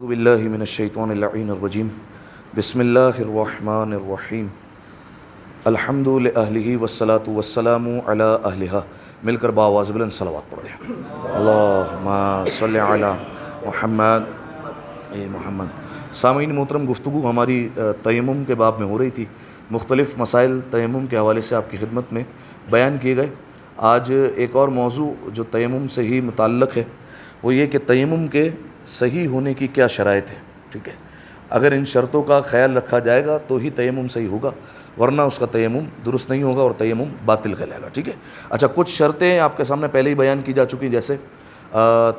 اعوذ باللہ من الشیطان اللعین الرجیم بسم اللہ الرحمن الرحیم الحمد للہ والصلاة والسلام علی اہلہا. مل کر بآواز بلند صلوات پڑھ رہے ہیں. اللہم صلی علی محمد. سامعین محترم، گفتگو ہماری تیمم کے باب میں ہو رہی تھی. مختلف مسائل تیمم کے حوالے سے آپ کی خدمت میں بیان کیے گئے. آج ایک اور موضوع جو تیمم سے ہی متعلق ہے وہ یہ کہ تیمم کے صحیح ہونے کی کیا شرائط ہے. ٹھیک ہے، اگر ان شرطوں کا خیال رکھا جائے گا تو ہی تیمم صحیح ہوگا، ورنہ اس کا تیمم درست نہیں ہوگا اور تیمم باطل کہلائے گا. ٹھیک ہے. اچھا، کچھ شرطیں آپ کے سامنے پہلے ہی بیان کی جا چکی، جیسے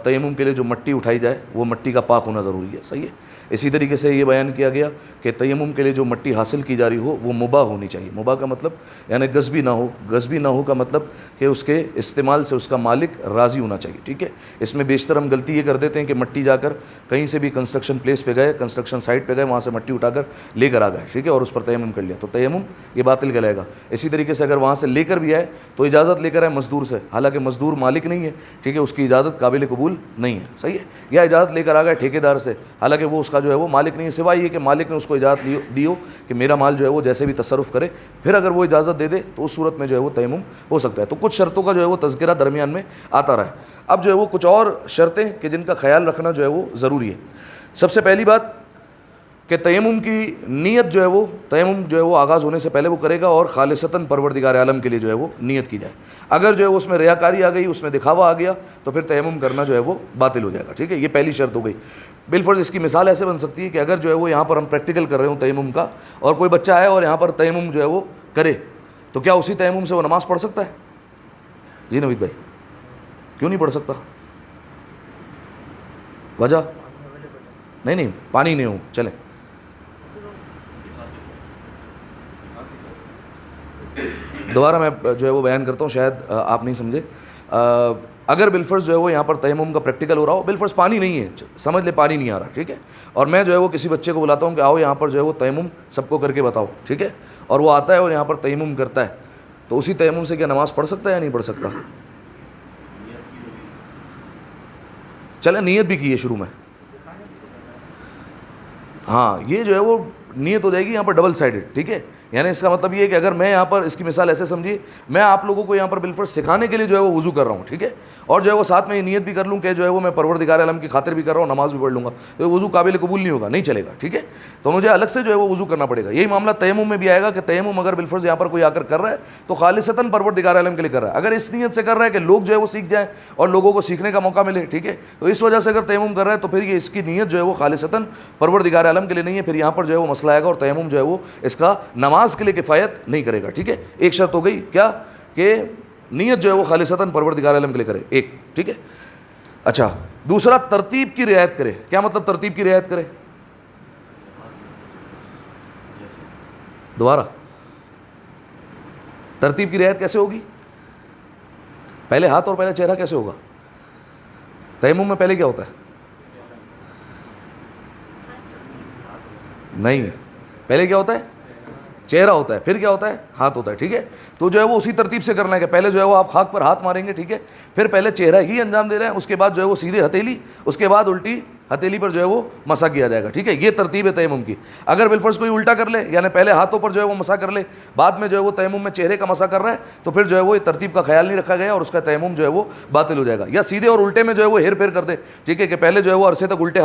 تیمم کے لیے جو مٹی اٹھائی جائے وہ مٹی کا پاک ہونا ضروری ہے. صحیح ہے. اسی طریقے سے یہ بیان کیا گیا کہ تیمم کے لیے جو مٹی حاصل کی جا رہی ہو وہ مباح ہونی چاہیے. مباح کا مطلب یعنی غصبی نہ ہو. غصبی نہ ہو کا مطلب کہ اس کے استعمال سے اس کا مالک راضی ہونا چاہیے. ٹھیک ہے. اس میں بیشتر ہم غلطی یہ کر دیتے ہیں کہ مٹی جا کر کہیں سے بھی کنسٹرکشن پلیس پہ گئے، کنسٹرکشن سائٹ پہ گئے، وہاں سے مٹی اٹھا کر لے کر آ گئے. ٹھیک ہے، اور اس پر تیمم کر لیا تو تیمم یہ باطل کہلائے گا. اسی طریقے سے اگر وہاں سے لے کر بھی آئے تو اجازت لے کر آئے مزدور سے، حالانکہ مزدور مالک نہیں ہے. ٹھیک ہے، اس کی اجازت قابل قبول نہیں ہے. صحیح ہے. یا اجازت لے کر آ گئے ٹھیکیدار سے، حالانکہ وہ اس کا جو ہے وہ مالک نہیں ہے، سوائے یہ کہ مالک نے اس کو اجازت دی ہو کہ میرا مال جو ہے وہ جیسے بھی تصرف کرے. پھر اگر وہ اجازت دے دے تو اس صورت میں جو ہے وہ تیمم ہو سکتا ہے. تو کچھ شرطوں کا جو ہے وہ تذکرہ درمیان میں آتا رہا ہے. اب جو ہے وہ کچھ اور شرطیں کہ جن کا خیال رکھنا جو ہے وہ ضروری ہے. سب سے پہلی بات کہ تیمم کی نیت جو ہے وہ تیمم جو ہے وہ آغاز ہونے سے پہلے وہ کرے گا اور خالصتاً پروردگار عالم کے لیے جو ہے وہ نیت کی جائے. اگر جو ہے اس میں ریاکاری آ گئی، اس میں دکھاوا آ گیا تو پھر تیمم کرنا جو ہے وہ باطل ہو جائے گا. ٹھیک ہے، یہ پہلی شرط ہو گئی. بالفرض اس کی مثال ایسے بن سکتی ہے کہ اگر جو ہے وہ یہاں پر ہم پریکٹیکل کر رہے ہوں تیمم کا، اور کوئی بچہ آئے اور یہاں پر تیمم جو ہے وہ کرے، تو کیا اسی تیمم سے وہ نماز پڑھ سکتا ہے؟ جی نوید بھائی، کیوں نہیں پڑھ سکتا؟ وجہ نہیں پانی نہیں ہو. چلیں، دوبارہ میں جو ہے وہ بیان کرتا ہوں، شاید آپ نہیں سمجھے. اگر بالفرض جو ہے وہ یہاں پر تیمم کا پریکٹیکل ہو رہا ہو، بالفرض پانی نہیں ہے، سمجھ لے پانی نہیں آ رہا. ٹھیک ہے، اور میں جو ہے وہ کسی بچے کو بلاتا ہوں کہ آؤ یہاں پر جو ہے وہ تیمم سب کو کر کے بتاؤ. ٹھیک ہے، اور وہ آتا ہے اور یہاں پر تیمم کرتا ہے، تو اسی تیمم سے کیا نماز پڑھ سکتا ہے یا نہیں پڑھ سکتا؟ چلے، نیت بھی کی ہے شروع میں. ہاں، یہ جو ہے وہ نیت ہو جائے گی یہاں پر ڈبل سائیڈڈ. ٹھیک ہے، یعنی اس کا مطلب یہ ہے کہ اگر میں یہاں پر، اس کی مثال ایسے سمجھیے، میں آپ لوگوں کو یہاں پر بالفرض سکھانے کے لیے جو ہے وہ وضو کر رہا ہوں. ٹھیک ہے، اور جو ہے وہ ساتھ میں یہ نیت بھی کر لوں کہ جو ہے وہ میں پروردگار عالم کی خاطر بھی کر رہا ہوں، نماز بھی پڑھ لوں گا، تو یہ وضو قابل قبول نہیں ہوگا، نہیں چلے گا. ٹھیک ہے، تو مجھے الگ سے جو ہے وہ وضو کرنا پڑے گا. یہی معاملہ تیمم میں بھی آئے گا کہ تیمم اگر بالفرض یہاں پر کوئی آ کر رہا ہے تو خالصتاً پروردگار عالم کے لیے کر رہا ہے. اگر اس نیت سے کر رہا ہے کہ لوگ جو ہے وہ سیکھ جائیں اور لوگوں کو سیکھنے کا موقع ملے، ٹھیک ہے، تو اس وجہ سے اگر تیمم کر رہا ہے تو پھر یہ اس کی نیت جو ہے وہ خالصتاً پروردگار عالم کے لیے نہیں ہے. پھر یہاں پر جو ہے وہ مسئلہ آئے گا اور تیمم جو ہے وہ اس کا نماز کے لیے کفایت نہیں کرے گا. ٹھیک ہے، ایک شرط ہو گئی کیا کہ نیت جو ہے وہ خالصتاً پروردگار عالم کے لیے کرے، ایک. ٹھیک ہے. اچھا، دوسرا ترتیب کی رعایت کرے. کیا مطلب ترتیب کی رعایت کرے؟ دوبارہ، ترتیب کی رعایت کیسے ہوگی؟ پہلے ہاتھ اور پہلے چہرہ کیسے ہوگا؟ تیمم میں پہلے کیا ہوتا ہے؟ نہیں، پہلے کیا ہوتا ہے؟ چہرہ ہوتا ہے، پھر کیا ہوتا ہے؟ ہاتھ ہوتا ہے. ٹھیک ہے، تو جو ہے وہ اسی ترتیب سے کرنا ہے کہ پہلے جو ہے وہ آپ خاک پر ہاتھ ماریں گے. ٹھیک ہے، پھر پہلے چہرہ ہی انجام دے رہے ہیں، اس کے بعد جو ہے وہ سیدھے ہتھیلی، اس کے بعد الٹی ہتھیلی پر جو ہے وہ مسح کیا جائے گا. ٹھیک ہے، یہ ترتیب ہے تیمم کی. اگر بالفرض کوئی الٹا کر لے، یعنی پہلے ہاتھوں پر جو ہے وہ مسح کر لے، بعد میں جو ہے وہ تیمم میں چہرے کا مسح کر رہا ہے، تو پھر جو ہے وہ ترتیب کا خیال نہیں رکھا گیا اور اس کا تیمم جو ہے وہ باطل ہو جائے گا. یا سیدھے اور الٹے میں جو ہے وہ ہیر پھیر کر دے. ٹھیک ہے، کہ پہلے جو ہے وہ عرصے تک الٹے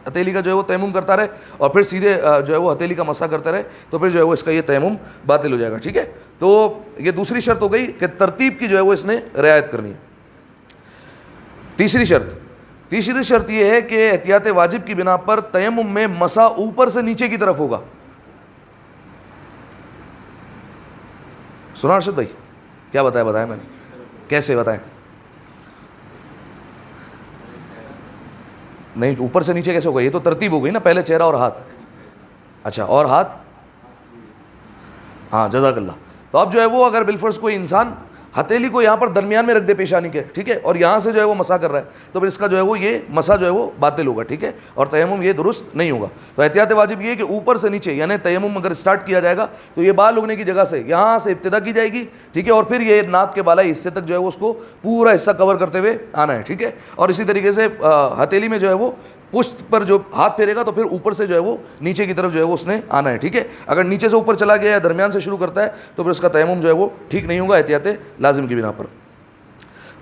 ہتھیلی کا جو ہے وہ تیمم کرتا رہے اور پھر سیدھے جو ہے وہ ہتھیلی کا مسح کرتا رہے، تو پھر جو ہے وہ اس کا یہ تیمم باطل ہو جائے گا. ٹھیک ہے، تو یہ دوسری شرط ہو گئی کہ ترتیب کی جو ہے وہ اس نے رعایت کرنی ہے. تیسری شرط یہ ہے کہ احتیاط واجب کی بنا پر تیمم میں مسح اوپر سے نیچے کی طرف ہوگا. سنا ارشد بھائی؟ کیا بتایا میں نے؟ کیسے بتائیں؟ نہیں، اوپر سے نیچے کیسے ہوگا؟ یہ تو ترتیب ہو گئی نا، پہلے چہرہ اور ہاتھ. اچھا، اور ہاتھ؟ ہاں، جزاک اللہ. تو اب جو ہے وہ اگر بالفرض کوئی انسان ہتھیلی کو یہاں پر درمیان میں رکھ دے پیشانی کے، ٹھیک ہے، اور یہاں سے جو ہے وہ مسح کر رہا ہے، تو پھر اس کا جو ہے وہ یہ مسح جو ہے وہ باطل ہوگا. ٹھیک ہے، اور تیمم یہ درست نہیں ہوگا. تو احتیاط واجب یہ ہے کہ اوپر سے نیچے، یعنی تیمم اگر اسٹارٹ کیا جائے گا تو یہ بال اگنے کی جگہ سے یہاں سے ابتدا کی جائے گی. ٹھیک ہے، اور پھر یہ ناک کے بالائی حصے تک جو ہے وہ اس کو پورا حصہ کور کرتے ہوئے آنا ہے. ٹھیک ہے، اور اسی طریقے سے ہتھیلی میں جو ہے وہ پشت پر جو ہاتھ پھیرے گا تو پھر اوپر سے جو ہے وہ نیچے کی طرف جو ہے وہ اس نے آنا ہے, ٹھیک ہے. اگر نیچے سے اوپر چلا گیا یا درمیان سے شروع کرتا ہے تو پھر اس کا تیمم جو ہے وہ ٹھیک نہیں ہوگا احتیاط لازم کی بنا پر.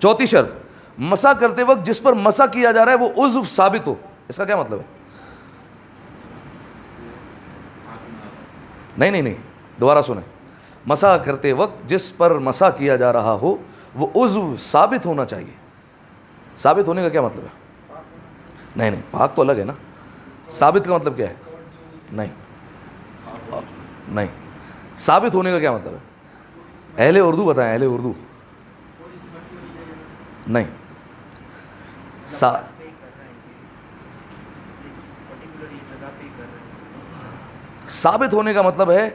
چوتھی شرط, مسح کرتے وقت جس پر مسح کیا جا رہا ہے وہ عضو ثابت ہو. اس کا کیا مطلب ہے؟ نہیں, دوبارہ سنیں. مسح کرتے وقت جس پر مسح کیا جا رہا ہو وہ عضو ثابت ہونا چاہیے. ثابت ہونے کا کیا مطلب ہے؟ نہیں, پاک تو الگ ہے نا. ثابت کا مطلب کیا ہے؟ نہیں, ثابت ہونے کا کیا مطلب ہے؟ اہل اردو بتائیں, اہل اردو. نہیں, ثابت ہونے کا مطلب ہے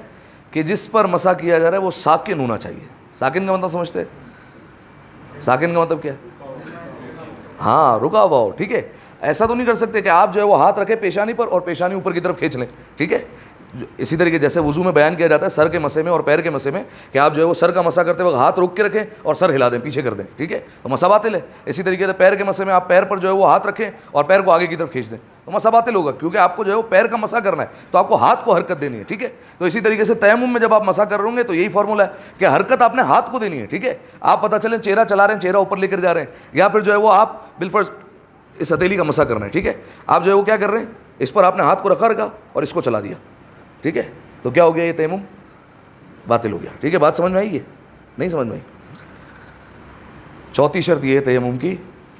کہ جس پر مسح کیا جا رہا ہے وہ ساکن ہونا چاہیے. ساکن کا مطلب سمجھتے ہیں؟ ساکن کا مطلب کیا ہے؟ ہاں, رکا ہوا ہو, ٹھیک ہے. ایسا تو نہیں کر سکتے کہ آپ جو ہے وہ ہاتھ رکھے پیشانی پر اور پیشانی اوپر کی طرف کھینچ لیں, ٹھیک ہے. اسی طریقے جیسے وضو میں بیان کیا جاتا ہے سر کے مسح میں اور پیر کے مسح میں, کہ آپ جو ہے وہ سر کا مسح کرتے وقت ہاتھ روک کے رکھیں اور سر ہلا دیں, پیچھے کر دیں, ٹھیک ہے, تو مسح باطل ہے. اسی طریقے سے پیر کے مسح میں آپ پیر پر جو ہے وہ ہاتھ رکھیں اور پیر کو آگے کی طرف کھینچ دیں تو مسح باطل ہوگا, کیونکہ آپ کو جو ہے وہ پیر کا مسح کرنا ہے تو آپ کو ہاتھ کو حرکت دینی ہے, ٹھیک ہے. تو اسی طریقے سے تیمم میں جب آپ مسح کر رہے ہوں گے تو یہی فارمولا ہے کہ حرکت آپ نے ہاتھ کو دینی ہے, ٹھیک ہے. آپ پتہ چلیں چہرہ چلا رہے ہیں, چہرہ اوپر لے کر جا رہے ہیں, یا پھر جو ہے وہ آپ بالفرض اس ہتھیلی کا مسح کرنا ہے, ٹھیک ہے. آپ جو ہے وہ کیا کر رہے ہیں, اس پر آپ نے ہاتھ کو رکھا اور اس کو چلا دیا, ٹھیک ہے. تو کیا ہو گیا, یہ تیمم باطل ہو گیا, ٹھیک ہے. بات سمجھ میں آئی ہے؟ نہیں سمجھ میں آئی. چوتھی شرط یہ ہے تیمم کی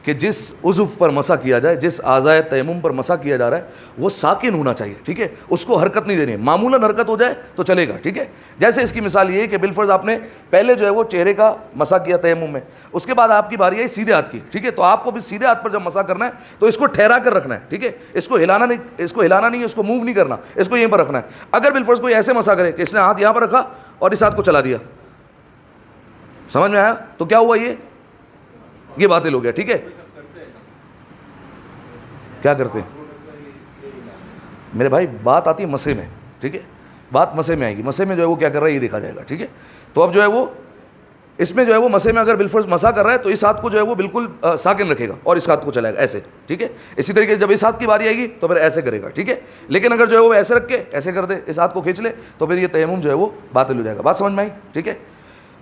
کہ جس عضو پر مسح کیا جائے, جس اعضائے تیمم پر مسح کیا جا رہا ہے وہ ساکن ہونا چاہیے, ٹھیک ہے. اس کو حرکت نہیں دینی ہے. معمولاً حرکت ہو جائے تو چلے گا, ٹھیک ہے. جیسے اس کی مثال یہ ہے کہ بالفرض آپ نے پہلے جو ہے وہ چہرے کا مسح کیا تیمم میں, اس کے بعد آپ کی باری آئی سیدھے ہاتھ کی, ٹھیک ہے. تو آپ کو بھی سیدھے ہاتھ پر جب مسح کرنا ہے تو اس کو ٹھہرا کر رکھنا ہے, ٹھیک ہے. اس کو ہلانا نہیں, اس کو موو نہیں کرنا, اس کو یہیں پر رکھنا ہے. اگر بالفرض کوئی ایسے مسح کرے کہ اس نے ہاتھ یہاں پر رکھا اور اس ہاتھ کو چلا دیا, سمجھ میں آیا, تو کیا ہوا, یہ باطل ہو گیا, ٹھیک ہے. کیا کرتے ہیں میرے بھائی, بات آتی ہے مسح میں, ٹھیک ہے. بات مسح میں آئے گی. مسح میں جو ہے وہ کیا کر رہا ہے یہ دیکھا جائے گا, ٹھیک ہے. تو اب جو ہے وہ اس میں جو ہے وہ مسح میں اگر بالفرض مسح کر رہا ہے تو اس ہاتھ کو جو ہے وہ بالکل ساکن رکھے گا اور اس ہاتھ کو چلائے گا ایسے, ٹھیک ہے. اسی طریقے سے جب اس ہاتھ کی باری آئے گی تو پھر ایسے کرے گا, ٹھیک ہے. لیکن اگر جو ہے وہ ایسے رکھ کے ایسے کر دے, اس ہاتھ کو کھینچ لے تو پھر یہ تیمم جو ہے وہ باطل ہو جائے گا. بات سمجھ میں آئی, ٹھیک ہے.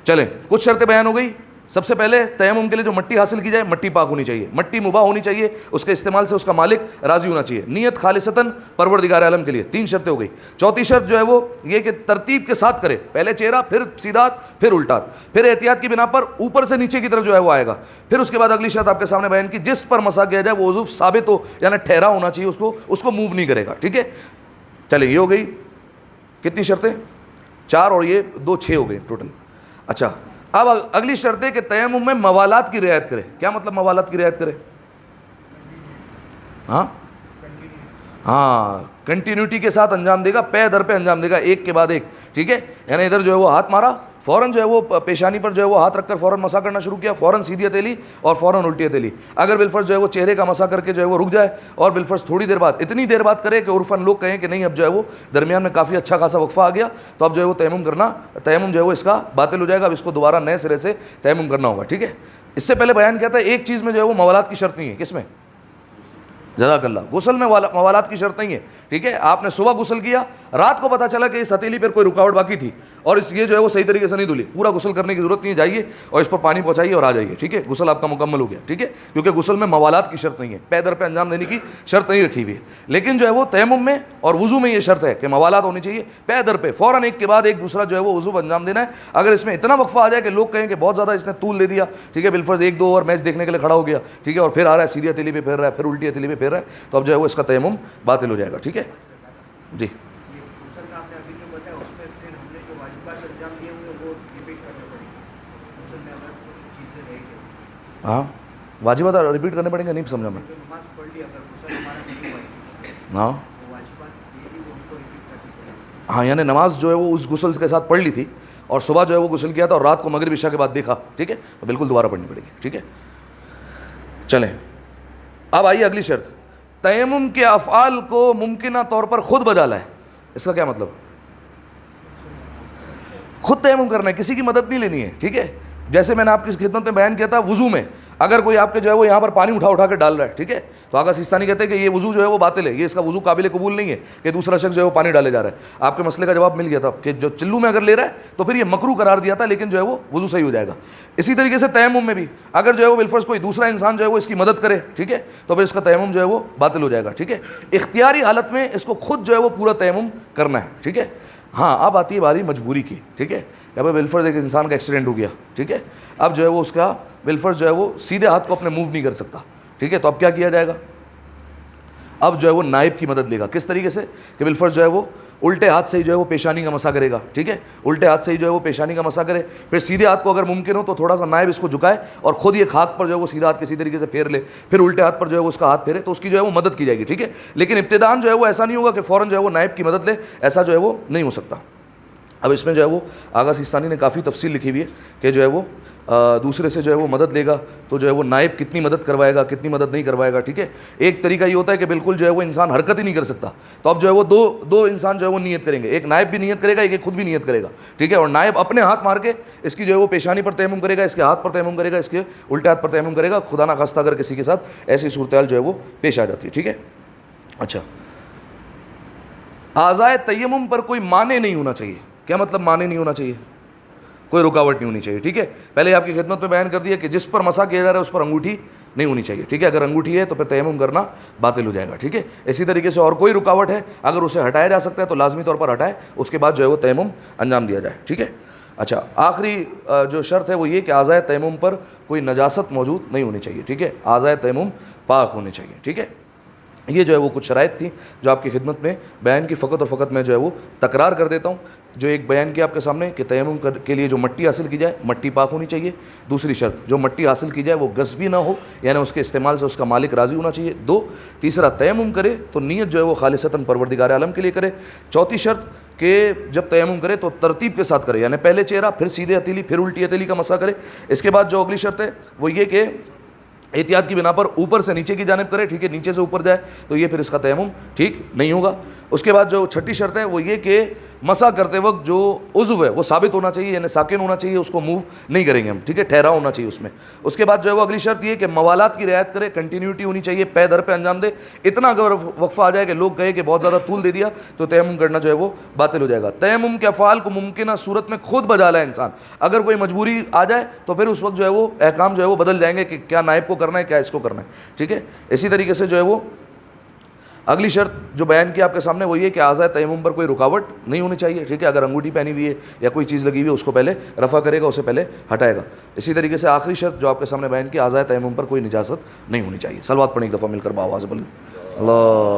چلیں, کچھ شرطیں بیان ہو گئی. سب سے پہلے تیمم کے لیے جو مٹی حاصل کی جائے مٹی پاک ہونی چاہیے, مٹی مباح ہونی چاہیے, اس کے استعمال سے اس کا مالک راضی ہونا چاہیے, نیت خالصتاً پروردگار عالم کے لیے. 3 شرطیں ہو گئی. چوتھی شرط جو ہے وہ یہ کہ ترتیب کے ساتھ کرے, پہلے چہرہ, پھر سیدھا ہاتھ, پھر الٹا ہاتھ, پھر احتیاط کی بنا پر اوپر سے نیچے کی طرف جو ہے وہ آئے گا. پھر اس کے بعد اگلی شرط آپ کے سامنے بیان کی, جس پر مسح کیا جائے وہ عضو ثابت ہو, یعنی ٹھہرا ہونا چاہیے, اس کو موو نہیں کرے گا, ٹھیک ہے. چلے, یہ ہو گئی کتنی شرطیں, 4 اور یہ 2 6 ہو گئی ٹوٹل. اچھا, اب اگلی شرط ہے کہ تیمم میں موالات کی رعایت کرے. کیا مطلب موالات کی رعایت کرے؟ ہاں, کنٹینیوٹی کے ساتھ انجام دے گا, پے در پہ انجام دے گا, ایک کے بعد ایک, ٹھیک ہے. یعنی ادھر جو ہے وہ ہاتھ مارا, فوراً جو ہے وہ پیشانی پر جو ہے وہ ہاتھ رکھ کر فوراً مسح کرنا شروع کیا, فوراً سیدھی ہتھیلی اور فوراً الٹی ہتھیلی. اگر بالفرض جو ہے وہ چہرے کا مسح کر کے جو ہے وہ رک جائے اور بالفرض تھوڑی دیر بعد, اتنی دیر بعد کرے کہ عرفاً لوگ کہیں کہ نہیں اب جو ہے وہ درمیان میں کافی اچھا خاصا وقفہ آ گیا, تو اب جو ہے وہ تیمم جو ہے وہ اس کا باطل ہو جائے گا. اب اس کو دوبارہ نئے سرے سے تیمم کرنا ہوگا, ٹھیک ہے. اس سے پہلے بیان کیا تھا, ایک چیز میں جو ہے وہ موالات کی شرط نہیں ہے. کس میں؟ جزاک اللہ, غسل میں موالات کی شرط نہیں ہے, ٹھیک ہے. آپ نے صبح غسل کیا, رات کو پتہ چلا کہ اس ہتھیلی پر کوئی رکاوٹ باقی تھی اور یہ جو ہے وہ صحیح طریقے سے نہیں دھلی, پورا غسل کرنے کی ضرورت نہیں ہے, جائیے اور اس پر پانی پہنچائیے اور آ جائیے, ٹھیک ہے. غسل آپ کا مکمل ہو گیا, ٹھیک ہے, کیونکہ غسل میں موالات کی شرط نہیں ہے, پے در پہ انجام دینے کی شرط نہیں رکھی ہوئی ہے. لیکن جو ہے وہ تیمم میں اور وضو میں یہ شرط ہے کہ موالات ہونی چاہیے, پے در پہ فوراً ایک کے بعد ایک دوسرا جو ہے وہ وضو انجام دینا ہے. اگر اس میں اتنا وقفہ آ جائے کہ لوگ کہیں کہ بہت زیادہ اس نے طول دے دیا, ٹھیک ہے, بالفرض 1 2 اوور میچ دیکھنے کے لیے کھڑا ہو گیا, ٹھیک ہے, اور پھر آ رہا ہے سیدھی ہتھیلی پہ پھر رہا ہے, پھر الٹی ہتھیلی پہ پھر رہا ہے, تو اب جو ہے وہ اس کا تیمم باطل ہو جائے گا, ٹھیک ہے. جی, ہاں, واجبات ریپیٹ کرنے پڑیں گے, نہیں سمجھا میں. ہاں ہاں, یعنی نماز جو ہے وہ اس غسل کے ساتھ پڑھ لی تھی اور صبح جو ہے وہ غسل کیا تھا اور رات کو مغرب عشاء کے بعد دیکھا, ٹھیک ہے, تو بالکل دوبارہ پڑھنی پڑے گی, ٹھیک ہے. چلیں, اب آئیے اگلی شرط, تیمم کے افعال کو ممکنہ طور پر خود بجا لائے. اس کا کیا مطلب؟ خود تیمم کرنا ہے, کسی کی مدد نہیں لینی ہے, ٹھیک ہے. جیسے میں نے آپ کی خدمت میں بیان کیا تھا, وضو میں اگر کوئی آپ کے جو ہے وہ یہاں پر پانی اٹھا کے ڈال رہا ہے, ٹھیک ہے, تو آغا سیستانی کہتے ہیں کہ یہ وضو جو ہے وہ باطل ہے, یہ اس کا وضو قابل قبول نہیں ہے کہ دوسرا شخص جو ہے وہ پانی ڈالے جا رہا ہے. آپ کے مسئلے کا جواب مل گیا تھا کہ جو چلو میں اگر لے رہا ہے تو پھر یہ مکروہ قرار دیا تھا, لیکن جو ہے وہ وضو صحیح ہو جائے گا. اسی طریقے سے تیمم میں بھی اگر جو ہے وہ بالفرض کوئی دوسرا انسان جو ہے وہ اس کی مدد کرے, ٹھیک ہے, تو پھر اس کا تیمم جو ہے وہ باطل ہو جائے گا. ٹھیک ہے, اختیاری حالت میں اس کو خود جو ہے وہ پورا تیمم کرنا ہے. ٹھیک ہے, ہاں اب آتی ہے باری مجبوری کی. ٹھیک ہے, کہ بھائی بالفرض ایک انسان کا ایکسیڈنٹ ہو گیا, ٹھیک ہے, اب جو ہے وہ اس کا بالفرض جو ہے وہ سیدھے ہاتھ کو اپنے موو نہیں کر سکتا. ٹھیک ہے, تو اب کیا کیا جائے گا؟ اب جو ہے وہ نائب کی مدد لے گا. کس طریقے سے کہ بالفرض جو ہے وہ الٹے ہاتھ سے ہی جو ہے وہ پیشانی کا مسا کرے گا. ٹھیک ہے, الٹے ہاتھ سے ہی جو ہے وہ پیشانی کا مسا کرے, پھر سیدھے ہاتھ کو اگر ممکن ہو تو تھوڑا سا نائب اس کو جھکائے اور خود یہ خاک پر جو ہے وہ سیدھا ہاتھ کسی طریقے سے پھیر لے, پھر الٹے ہاتھ پر جو ہے وہ اس کا ہاتھ پھیرے, تو اس کی جو ہے وہ مدد کی جائے گی. ٹھیک ہے, لیکن ابتداً جو ہے وہ ایسا نہیں ہوگا کہ فوراً جو ہے وہ نائب کی مدد لے, ایسا جو ہے وہ نہیں ہو سکتا. اب اس میں جو ہے وہ آغا سیستانی نے کافی تفصیل لکھی ہوئی ہے کہ جو ہے وہ دوسرے سے جو ہے وہ مدد لے گا تو جو ہے وہ نائب کتنی مدد کروائے گا, کتنی مدد نہیں کروائے گا. ٹھیک ہے, ایک طریقہ یہ ہوتا ہے کہ بالکل جو ہے وہ انسان حرکت ہی نہیں کر سکتا, تو اب جو ہے وہ دو انسان جو ہے وہ نیت کریں گے, ایک نائب بھی نیت کرے گا, ایک خود بھی نیت کرے گا. ٹھیک ہے, اور نائب اپنے ہاتھ مار کے اس کی جو ہے وہ پیشانی پر تیمم کرے گا, اس کے ہاتھ پر تیمم کرے گا, اس کے الٹے ہاتھ پر تیمم کرے گا, خدا نخواستہ اگر کسی کے ساتھ ایسی صورتحال جو ہے وہ پیش آ جاتی ہے. ٹھیک ہے, اچھا, اعضائے تیمم پر کوئی مانع نہیں ہونا چاہیے. کیا مطلب مانع نہیں ہونا چاہیے؟ کوئی رکاوٹ نہیں ہونی چاہیے. ٹھیک ہے, پہلے آپ کی خدمت میں بیان کر دیا کہ جس پر مسا کیا جا رہا ہے اس پر انگوٹھی نہیں ہونی چاہیے. ٹھیک ہے, اگر انگوٹھی ہے تو پھر تیمم کرنا باطل ہو جائے گا. ٹھیک ہے, اسی طریقے سے اور کوئی رکاوٹ ہے اگر اسے ہٹایا جا سکتا ہے تو لازمی طور پر ہٹائے, اس کے بعد جو ہے وہ تیمم انجام دیا جائے. ٹھیک ہے, اچھا, آخری جو شرط ہے وہ یہ کہ اعضائے تیمم پر کوئی نجاست موجود نہیں ہونی چاہیے. ٹھیک ہے, اعضائے تیمم پاک ہونے چاہیے. ٹھیک ہے, یہ جو ہے وہ کچھ شرائط تھیں جو آپ کی خدمت میں بیان کی, فقط اور فقط میں جو ہے وہ تکرار کر دیتا ہوں. جو ایک بیان کیا آپ کے سامنے کہ تیمم کے لیے جو مٹی حاصل کی جائے مٹی پاک ہونی چاہیے. دوسری شرط, جو مٹی حاصل کی جائے وہ غصبی نہ ہو, یعنی اس کے استعمال سے اس کا مالک راضی ہونا چاہیے. دو, تیسرا, تیمم کرے تو نیت جو ہے وہ خالصتاً پروردگار عالم کے لیے کرے. چوتھی شرط کہ جب تیمم کرے تو ترتیب کے ساتھ کرے, یعنی پہلے چہرہ, پھر سیدھے ہتھیلی, پھر الٹی ہتھیلی کا مسا کرے. اس کے بعد جو اگلی شرط ہے وہ یہ کہ احتیاط کی بنا پر اوپر سے نیچے کی جانب کرے. ٹھیک ہے, نیچے سے اوپر جائے تو یہ پھر اس کا تیمم ٹھیک نہیں ہوگا. اس کے بعد جو چھٹی شرط ہے وہ یہ کہ مسا کرتے وقت جو عضو ہے وہ ثابت ہونا چاہیے, یعنی ساکن ہونا چاہیے, اس کو موو نہیں کریں گے ہم. ٹھیک ہے, ٹھہرا ہونا چاہیے اس میں. اس کے بعد جو ہے وہ اگلی شرط یہ کہ موالات کی رعایت کرے, کنٹینیوٹی ہونی چاہیے, پے در پہ انجام دے. اتنا اگر وقفہ آ جائے کہ لوگ کہے کہ بہت زیادہ طول دے دیا تو تیمم کرنا جو ہے وہ باطل ہو جائے گا. تیمم کے افعال کو ممکنہ صورت میں خود بجا لائے انسان, اگر کوئی مجبوری آ جائے تو پھر اس وقت جو ہے وہ احکام جو ہے وہ بدل جائیں گے کہ کیا نائب کو کرنا ہے, کیا اس کو کرنا ہے. ٹھیک ہے, اسی طریقے سے جو ہے وہ اگلی شرط جو بیان کی آپ کے سامنے وہ یہ کہ اعضائے تیمم پر کوئی رکاوٹ نہیں ہونی چاہیے. ٹھیک ہے, اگر انگوٹھی پہنی ہوئی ہے یا کوئی چیز لگی ہوئی ہے اس کو پہلے رفع کرے گا, اسے پہلے ہٹائے گا. اسی طریقے سے آخری شرط جو آپ کے سامنے بیان کی, اعضائے تیمم پر کوئی نجاست نہیں ہونی چاہیے. صلوات پڑھیں ایک دفعہ مل کر باواز بلند اللہ.